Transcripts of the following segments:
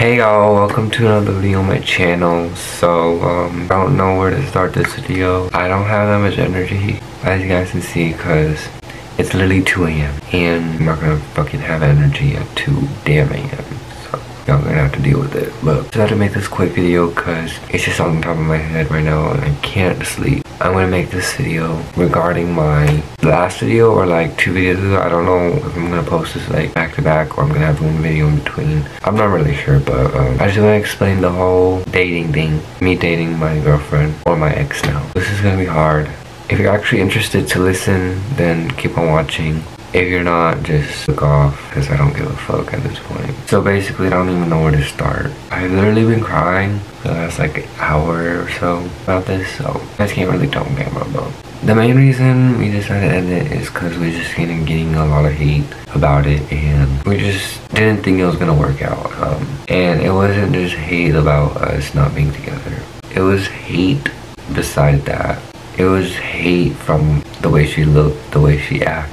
Hey y'all, welcome to another video on my channel. So I don't know where to start this video. I don't have that much energy, as you guys can see, because it's literally 2 a.m. and I'm not gonna fucking have energy at 2 damn a.m. So y'all gonna have to deal with it. But I decided to make this quick video because it's just on the top of my head right now and I can't sleep. I'm gonna make this video regarding my last video or like 2 videos ago. I don't know if I'm gonna post this like back to back or I'm gonna have one video in between. I'm not really sure, but I just wanna explain the whole dating thing. Me dating my girlfriend or my ex now. This is gonna be hard. If you're actually interested to listen, then keep on watching. If you're not, just look off because I don't give a fuck at this point. So basically, I don't even know where to start. I've literally been crying for the last like hour or so about this, so you guys can't really tell me about it. The main reason we decided to end it is because we just getting a lot of hate about it, and we just didn't think it was gonna work out. And it wasn't just hate about us not being together. It was hate beside that. It was hate from the way she looked, the way she acted,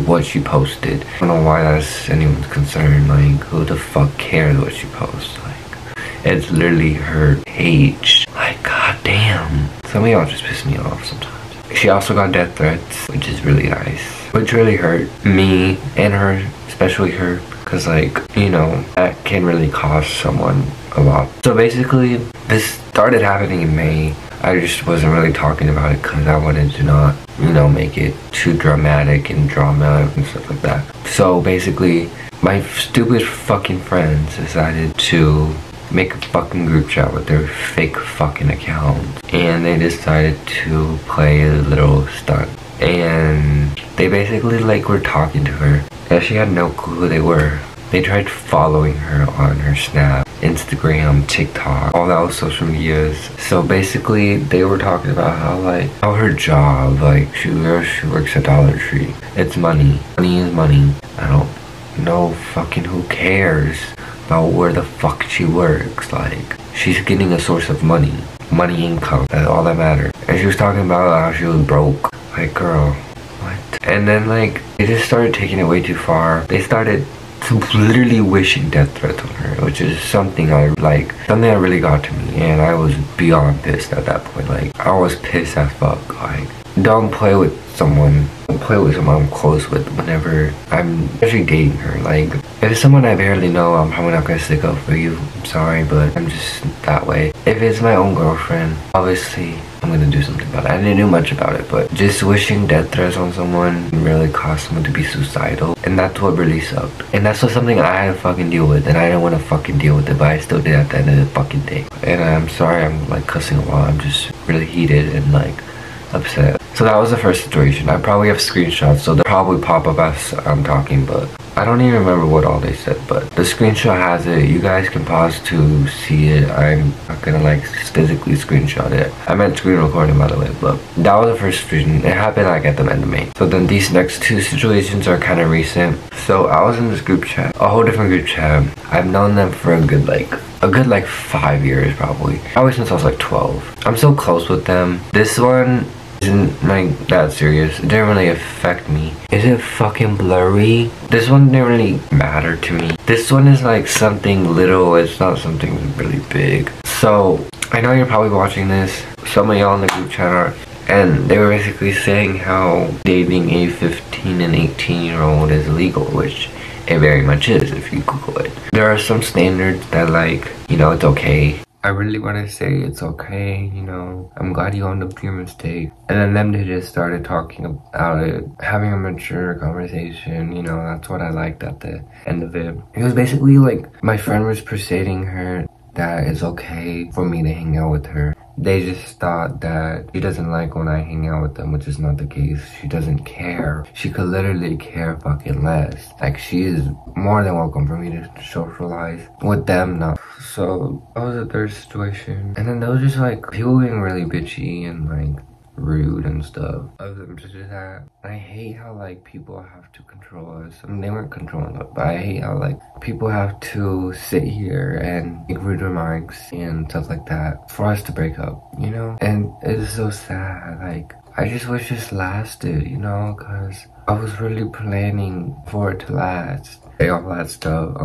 what she posted. I don't know why that's anyone's concern. Like, who the fuck cares what she posts? Like, it's literally her page. Like, goddamn. Some of y'all just piss me off sometimes. She also got death threats, which is really nice. Which really hurt me and her, especially her. Cause like, you know, that can really cost someone a lot. So basically, this started happening in May. I just wasn't really talking about it because I wanted to not, you know, make it too dramatic and drama and stuff like that. So basically, my stupid fucking friends decided to make a fucking group chat with their fake fucking accounts. And they decided to play a little stunt. And they basically like were talking to her. And she had no clue who they were. They tried following her on her Snap, Instagram, TikTok, all those social medias. So basically, they were talking about how her job, like she works at Dollar Tree. It's money. Money is money. I don't know fucking who cares about where the fuck she works. Like, she's getting a source of money income. That's all that matters. And she was talking about how she was broke. Like, girl, what? And then like, they just started taking it way too far. They started literally wishing death threats on her, which is something that really got to me, and I was beyond pissed at that point. Like, I was pissed as fuck. Like, don't play with someone I'm close with whenever I'm actually dating her. Like, if it's someone I barely know, I'm probably not gonna stick up for you. I'm sorry, but I'm just that way. If it's my own girlfriend, obviously I'm gonna do something about it. I didn't do much about it, but just wishing death threats on someone really caused someone to be suicidal, and that's what really sucked. And that's something I had to fucking deal with, and I didn't want to fucking deal with it, but I still did at the end of the fucking day. And I'm sorry I'm like cussing a lot. I'm just really heated and like upset. So that was the first situation. I probably have screenshots, so they'll probably pop up as I'm talking, but I don't even remember what all they said, but the screenshot has it. You guys can pause to see it. I'm not gonna like physically screenshot it. I meant screen recording, by the way, but that was the first situation. It happened like at the end of May. So then these next two situations are kind of recent. So I was in this group chat, a whole different group chat. I've known them for a good 5 years probably. Probably since I was like 12. I'm so close with them. This one isn't like that serious. It didn't really affect me. Is it fucking blurry? This one didn't really matter to me. This one is like something little. It's not something really big. So I know you're probably watching this. Some of y'all in the group chat are, and they were basically saying how dating a 15 and 18-year-old is illegal, which it very much is if you Google it. There are some standards that, like, you know, it's okay. I really want to say it's okay, you know, I'm glad you owned up to your mistake. And then them, they just started talking about it, having a mature conversation, you know, that's what I liked at the end of it. It was basically like, my friend was persuading her that it's okay for me to hang out with her. They just thought that she doesn't like when I hang out with them, which is not the case. She doesn't care. She could literally care fucking less. Like, she is more than welcome for me to socialize with them now. So that was the third situation. And then there was just like people being really bitchy and like rude and stuff. Other than just that, I hate how like people have to control us. I mean, they weren't controlling us, but I hate how like people have to sit here and make rude remarks and stuff like that for us to break up, you know? And it is so sad. Like, I just wish this lasted, you know, because I was really planning for it to last. All that stuff.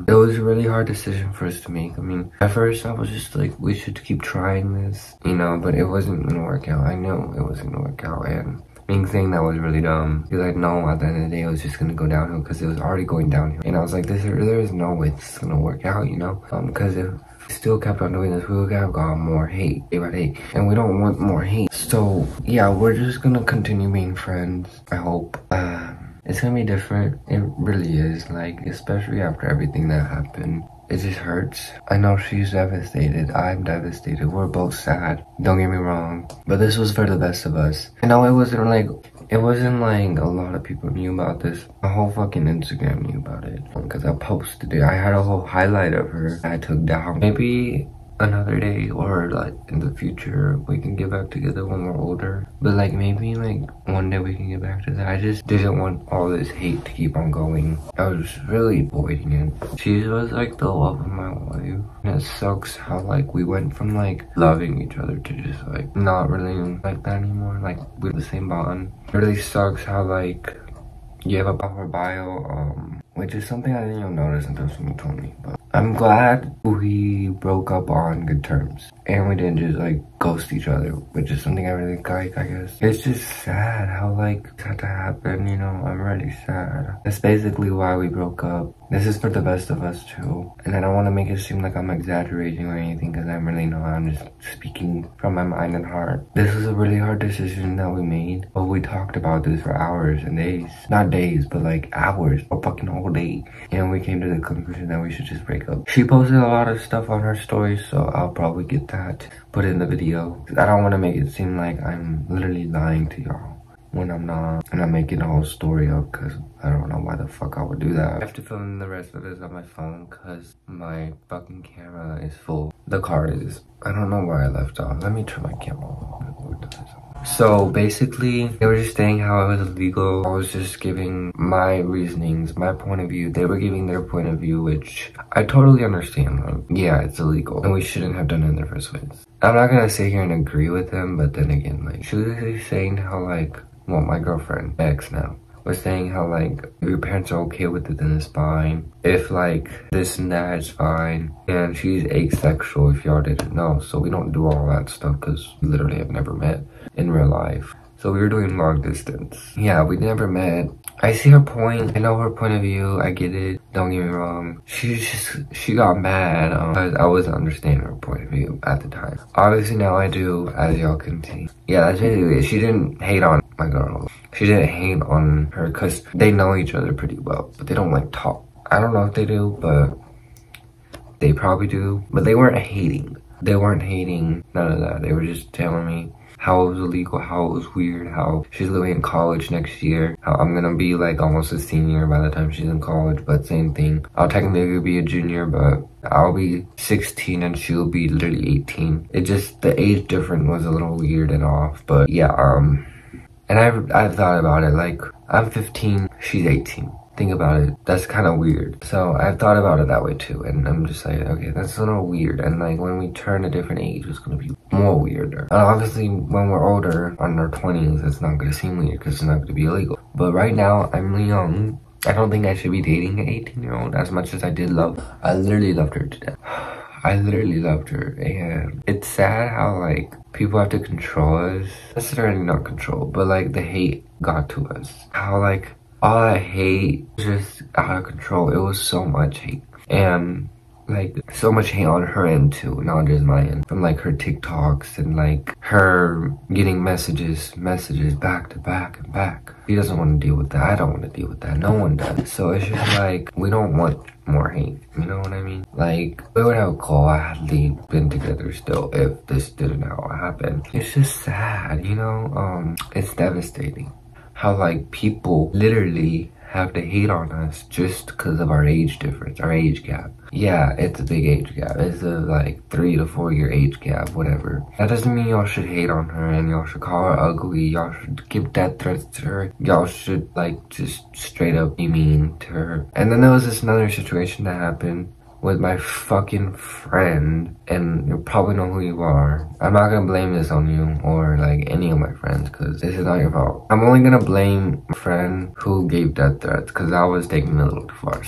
It was a really hard decision for us to make. I mean, at first I was just like, we should keep trying this, you know, but it wasn't gonna work out. I know it wasn't gonna work out, and main thing that was really dumb, because I know at the end of the day it was just gonna go downhill, because it was already going downhill, and I was like, there is no way this is gonna work out, you know, because if we still kept on doing this, we would have got more hate day by day, and we don't want more hate. So yeah, we're just gonna continue being friends, I hope. It's gonna be different. It really is, like, especially after everything that happened. It just hurts. I know she's devastated. I'm devastated. We're both sad. Don't get me wrong. But this was for the best of us. I know it wasn't like a lot of people knew about this. The whole fucking Instagram knew about it. Because I posted it. I had a whole highlight of her I took down. Maybe another day, or like in the future we can get back together when we're older, but like maybe like one day we can get back to that. I just didn't want all this hate to keep on going. I was really avoiding it. She was like the love of my life, and it sucks how like we went from like loving each other to just like not really like that anymore, like with the same bond. It really sucks how like you have a her bio, which is something I didn't even notice until someone told me, but I'm glad we broke up on good terms and we didn't just like ghost each other, which is something I really like, I guess. It's just sad how like it had to happen, you know. I'm really sad. That's basically why we broke up. This is for the best of us too, and I don't want to make it seem like I'm exaggerating or anything, because I'm really not. I'm just speaking from my mind and heart. This was a really hard decision that we made, but we talked about this for hours and days. Not days, but like hours or fucking whole day, and we came to the conclusion that we should just break up. She posted a lot of stuff on her story, so I'll probably get that put in the video. I don't want to make it seem like I'm literally lying to y'all when I'm not, and I'm making a whole story up, because I don't know why the fuck I would do that. I have to film the rest of this on my phone because my fucking camera is full. The card is. I don't know where I left off. Let me turn my camera on. So basically, they were just saying how it was illegal. I was just giving my reasonings, my point of view. They were giving their point of view, which I totally understand. Like, yeah, it's illegal, and we shouldn't have done it in the first place. I'm not gonna sit here and agree with them, but then again, like, she was saying how like, well, my girlfriend, ex now, was saying how like, if your parents are okay with it, then it's fine. If like this and that is fine. And she's asexual, if y'all didn't know, so we don't do all that stuff because we literally have never met in real life. So we were doing long distance. Yeah, we never met. I see her point. I know her point of view. I get it. Don't get me wrong. She got mad because I wasn't understanding her point of view at the time. Obviously now I do, as y'all can see. Yeah, that's basically it. She didn't hate on my girl. She didn't hate on her because they know each other pretty well, but they don't like talk. I don't know if they do, but they probably do. But they weren't hating. They weren't hating, none of that. They were just telling me how it was illegal, how it was weird, how she's going in college next year, how I'm gonna be like almost a senior by the time she's in college, but same thing. I'll technically be a junior, but I'll be 16 and she'll be literally 18. It just, the age difference was a little weird and off, but yeah, and I've thought about it, like, I'm 15, she's 18. Think about it, that's kind of weird. So I've thought about it that way too, and I'm just like, okay, that's a little weird, and like when we turn a different age, it's gonna be more weirder. And obviously when we're older, on our 20s, it's not gonna seem weird because it's not gonna be illegal. But right now, I'm young. I don't think I should be dating an 18-year-old as much as I did love. I literally loved her to death. I literally loved her, and it's sad how like people have to control us. Necessarily not control, but like the hate got to us. How like all that hate was just out of control. It was so much hate, and like so much hate on her end too, not just my end. From like her TikToks and like her getting messages back to back and back. She doesn't want to deal with that. I don't want to deal with that. No one does. So it's just like, we don't want more hate. You know what I mean? Like, we would have a call had they been together still if this didn't happen. It's just sad, you know? It's devastating how like people literally have to hate on us just because of our age difference, our age gap. Yeah, it's a big age gap. It's a like 3 to 4 year age gap, whatever. That doesn't mean y'all should hate on her and y'all should call her ugly. Y'all should give death threats to her. Y'all should like just straight up be mean to her. And then there was this another situation that happened with my fucking friend, and you probably know who you are. I'm not gonna blame this on you or like any of my friends, because this is not your fault. I'm only gonna blame my friend who gave death threats, because I was taking it a little too far.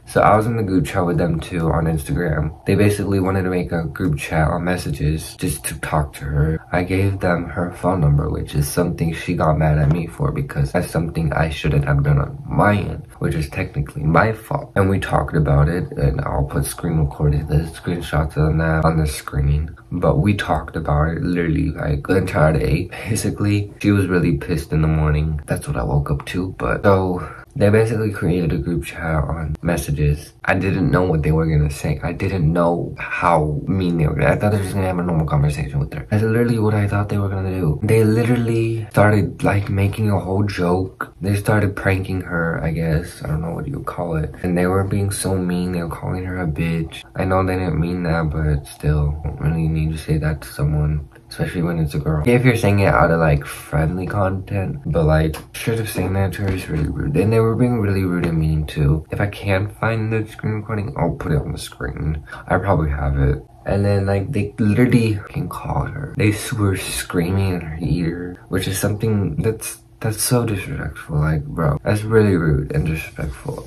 So I was in the group chat with them too on Instagram. They basically wanted to make a group chat on messages just to talk to her. I gave them her phone number, which is something she got mad at me for, because that's something I shouldn't have done on my end, which is technically my fault. And we talked about it, and I'll put screen recorded, the screenshots of that on the screen. But we talked about it literally like the entire day. Basically, she was really pissed in the morning. That's what I woke up to. But so they basically created a group chat on messages. I didn't know what they were gonna say. I didn't know how mean they were gonna. I thought they were just gonna have a normal conversation with her. That's literally what I thought they were gonna do. They literally started like making a whole joke. They started pranking her, I guess. I don't know what you would call it. And they were being so mean. They were calling her a bitch. I know they didn't mean that, but still, don't really need to say that to someone, especially when it's a girl. Yeah, if you're saying it out of like friendly content, but like straight up saying that to her is really rude. And they were being really rude and mean too. If I can find the screen recording, I'll put it on the screen. I probably have it. And then like they literally fucking called her. They were screaming in her ear, which is something that's so disrespectful. Like, bro, that's really rude and disrespectful.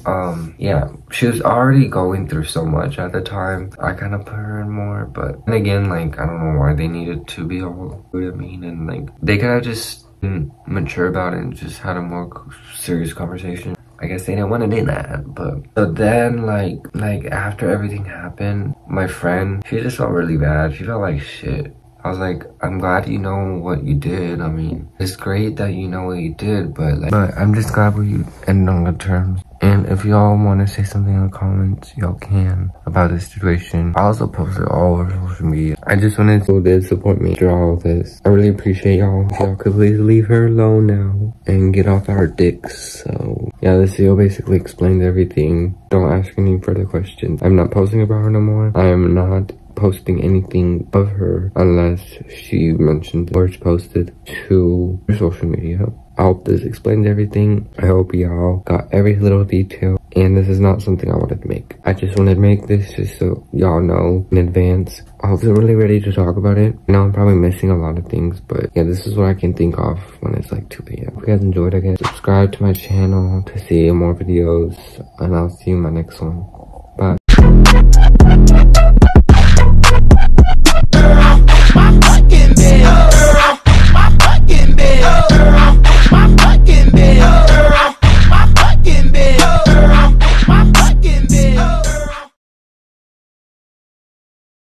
Yeah, she was already going through so much at the time. I kind of put her in more, but and again, like, I don't know why they needed to be all rude and mean, and like they could have just been mature about it and just had a more serious conversation. I guess they didn't want to do that. But so then like after everything happened, my friend, she just felt really bad. She felt like shit. I was like, I'm glad you know what you did. I mean, it's great that you know what you did, but I'm just glad we ended on good terms. And if y'all want to say something in the comments, y'all can about this situation. I also post it all over social media. I just wanted to support me through all of this. I really appreciate y'all. If y'all could please leave her alone now and get off our dicks. So yeah, this video basically explains everything. Don't ask any further questions. I'm not posting about her no more. I am not posting anything of her unless she mentioned or it's posted to her social media. I hope this explains everything. I hope y'all got every little detail, and this is not something I wanted to make. I just wanted to make this just so y'all know in advance. I was really ready to talk about it. Now I'm probably missing a lot of things, but yeah, this is what I can think of when it's like 2 a.m. If you guys enjoyed, again, subscribe to my channel to see more videos, and I'll see you in my next one.